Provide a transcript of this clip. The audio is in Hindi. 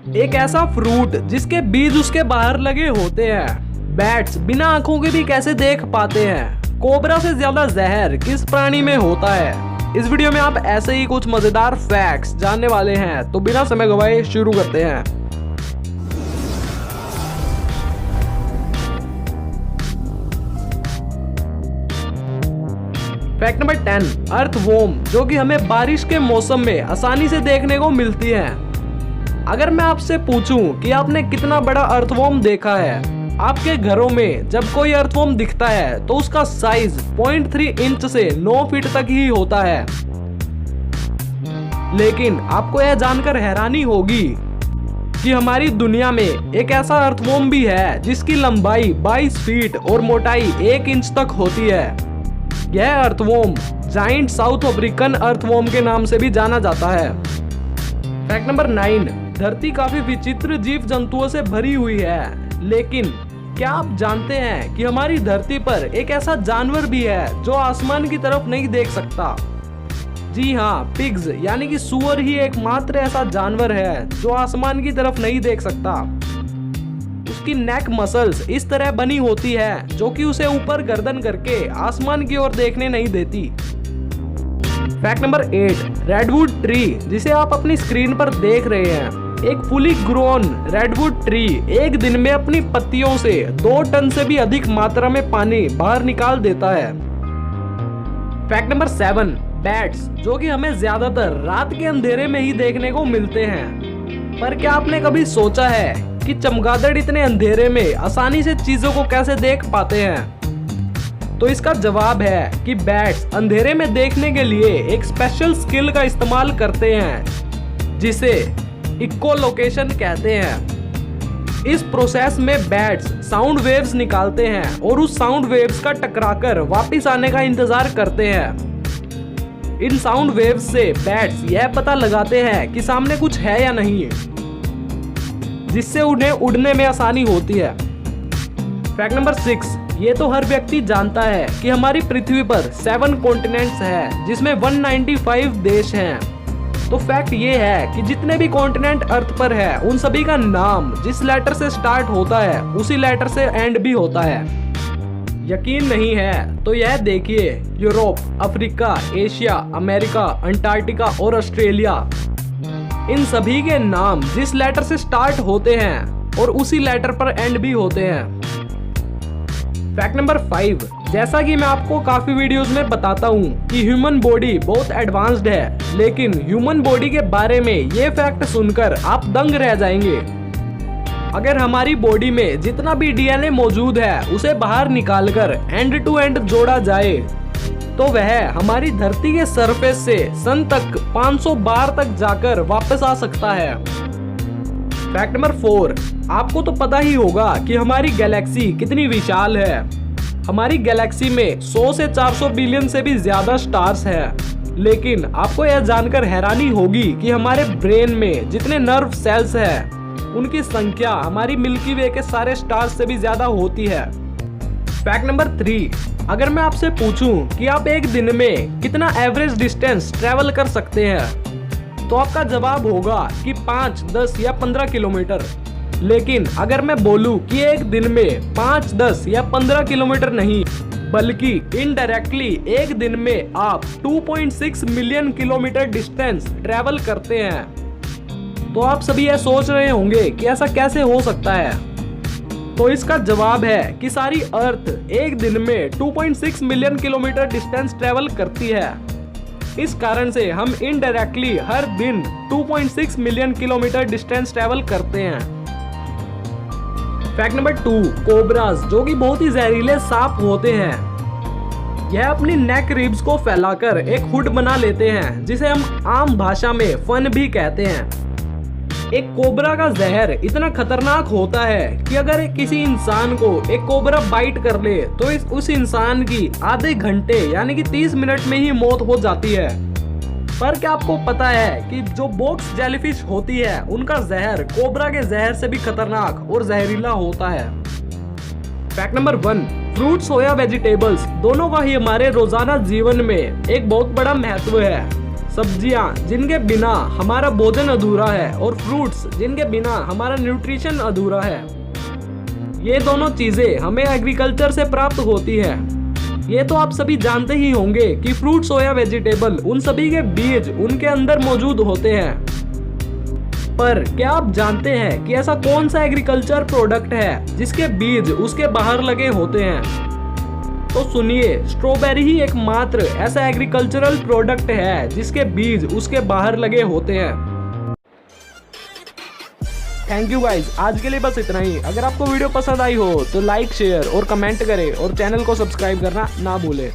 एक ऐसा फ्रूट जिसके बीज उसके बाहर लगे होते हैं। बैट्स बिना आंखों के भी कैसे देख पाते हैं। कोबरा से ज्यादा जहर किस प्राणी में होता है। इस वीडियो में आप ऐसे ही कुछ मजेदार फैक्ट्स जानने वाले हैं, तो बिना समय गवाए शुरू करते हैं। फैक्ट नंबर 10, अर्थवॉर्म, जो कि हमें बारिश के मौसम में आसानी से देखने को मिलती है। अगर मैं आपसे पूछूं कि आपने कितना बड़ा अर्थवॉर्म देखा है, आपके घरों में जब कोई अर्थवॉर्म दिखता है तो उसका साइज 0.3 इंच से 9 फीट तक ही होता है। लेकिन आपको यह जानकर हैरानी होगी कि हमारी दुनिया में एक ऐसा अर्थवॉर्म भी है जिसकी लंबाई 22 फीट और मोटाई 1 इंच तक होती है। यह earthworm giant south African earthworm के नाम से भी जाना जाता है। फैक्ट नंबर 9, धरती काफी विचित्र जीव जंतुओं से भरी हुई है, लेकिन क्या आप जानते हैं कि हमारी धरती पर एक ऐसा जानवर भी है जो आसमान की तरफ नहीं देख सकता। जी हाँ, पिग्स यानी कि सूअर ही एकमात्र ऐसा जानवर है जो आसमान की तरफ नहीं देख सकता। उसकी नेक मसल्स इस तरह बनी होती है जो कि उसे ऊपर गर्दन करके आसमान की ओर देखने नहीं देती। फैक्ट नंबर 8, रेडवुड ट्री, जिसे आप अपनी स्क्रीन पर देख रहे हैं, एक फुली ग्रोन रेडवुड ट्री एक दिन में अपनी पत्तियों से 2 टन से भी अधिक मात्रा में पानी बाहर निकाल देता है। फैक्ट नंबर 7, बैट्स, जो कि हमें ज्यादातर रात के अंधेरे में ही देखने को मिलते हैं। पर क्या आपने कभी सोचा है कि चमगादड़ इतने अंधेरे में आसानी से चीजों को कैसे देख पाते हैं? तो इसका जवाब है कि बैट्स अंधेरे में देखने के लिए एक स्पेशल स्किल का इस्तेमाल करते हैं जिसे इकोलोकेशन कहते हैं। इस प्रोसेस में बैट्स साउंड वेव्स निकालते हैं और उस साउंड वेव्स का टकराकर वापस आने का इंतजार करते हैं। इन साउंड वेव्स से बैट्स यह पता लगाते हैं कि सामने कुछ है या नहीं, जिससे उन्हें उड़ने में आसानी होती है। फैक्ट नंबर 6, ये तो हर व्यक्ति जानता है कि हमारी पृथ्वी पर 7 कॉन्टिनेंट्स हैं, जिसमें 195 देश हैं। तो फैक्ट ये है कि जितने भी कॉन्टिनेंट अर्थ पर है उन सभी का नाम जिस लेटर से स्टार्ट होता है उसी लेटर से एंड भी होता है। यकीन नहीं है तो यह देखिए, Europe, Africa, Asia, America, Antarctica और ऑस्ट्रेलिया, इन सभी के नाम जिस लेटर से स्टार्ट होते हैं और उसी लेटर पर एंड भी होते हैं। फैक्ट नंबर 5, जैसा कि मैं आपको काफी वीडियोस में बताता हूँ कि ह्यूमन बॉडी बहुत एडवांस्ड है, लेकिन ह्यूमन बॉडी के बारे में ये फैक्ट सुनकर आप दंग रह जाएंगे। अगर हमारी बॉडी में जितना भी डीएनए मौजूद है उसे बाहर निकालकर एंड टू एंड जोड़ा जाए तो वह हमारी धरती के सरफेस से सन तक 500 बार तक जाकर वापस आ सकता है। फैक्ट नंबर 4, आपको तो पता ही होगा कि हमारी गैलेक्सी कितनी विशाल है। हमारी गैलेक्सी में 100 से 400 बिलियन से भी ज्यादा स्टार्स हैं। लेकिन आपको यह जानकर हैरानी होगी कि हमारे ब्रेन में जितने नर्व सेल्स हैं उनकी संख्या हमारी मिल्की वे के सारे स्टार्स से भी ज्यादा होती है। फैक्ट नंबर 3, अगर मैं आपसे पूछूं कि आप एक दिन में कितना एवरेज डिस्टेंस ट्रेवल कर सकते हैं, तो आपका जवाब होगा कि 5, 10 या 15 किलोमीटर। लेकिन अगर मैं बोलूं कि एक दिन में 5, 10 या 15 किलोमीटर नहीं, बल्कि इनडायरेक्टली एक दिन में आप 2.6 मिलियन किलोमीटर डिस्टेंस ट्रेवल करते हैं, तो आप सभी यह सोच रहे होंगे कि ऐसा कैसे हो सकता है। तो इसका जवाब है कि सारी अर्थ एक दिन में 2.6 मिलियन किलोमीटर डिस्टेंस ट्रेवल करती है। इस कारण से हम इनडायरेक्टली हर दिन 2.6 मिलियन किलोमीटर डिस्टेंस ट्रेवल करते हैं। फैक्ट नंबर 2, कोबरास, जो कि बहुत ही जहरीले सांप होते हैं, यह अपनी नेक रिब्स को फैलाकर एक हुड बना लेते हैं जिसे हम आम भाषा में फन भी कहते हैं। एक कोबरा का जहर इतना खतरनाक होता है कि अगर किसी इंसान को एक कोबरा बाइट कर ले तो उस इंसान की आधे घंटे यानी कि 30 मिनट में ही मौत हो जाती है। पर क्या आपको पता है कि जो बॉक्स जेलीफिश होती है उनका जहर कोबरा के जहर से भी खतरनाक और जहरीला होता है। फैक्ट नंबर 1, फ्रूट्स हो या वेजिटेबल्स, दोनों का ही हमारे रोजाना जीवन में एक बहुत बड़ा महत्व है। सब्जियां जिनके बिना हमारा भोजन अधूरा है और फ्रूट्स जिनके बिना हमारा न्यूट्रिशन अधूरा है। ये दोनों चीजें हमें एग्रीकल्चर से प्राप्त होती है। ये तो आप सभी जानते ही होंगे कि फ्रूट्स हो या वेजिटेबल, उन सभी के बीज उनके अंदर मौजूद होते हैं। पर क्या आप जानते हैं कि ऐसा कौन सा एग्रीकल्चर प्रोडक्ट है जिसके बीज उसके बाहर लगे होते हैं? तो सुनिए, स्ट्रॉबेरी ही एकमात्र ऐसा एग्रीकल्चरल प्रोडक्ट है जिसके बीज उसके बाहर लगे होते हैं। थैंक यू गाइज, आज के लिए बस इतना ही। अगर आपको वीडियो पसंद आई हो तो लाइक, शेयर और कमेंट करें और चैनल को सब्सक्राइब करना ना भूलें।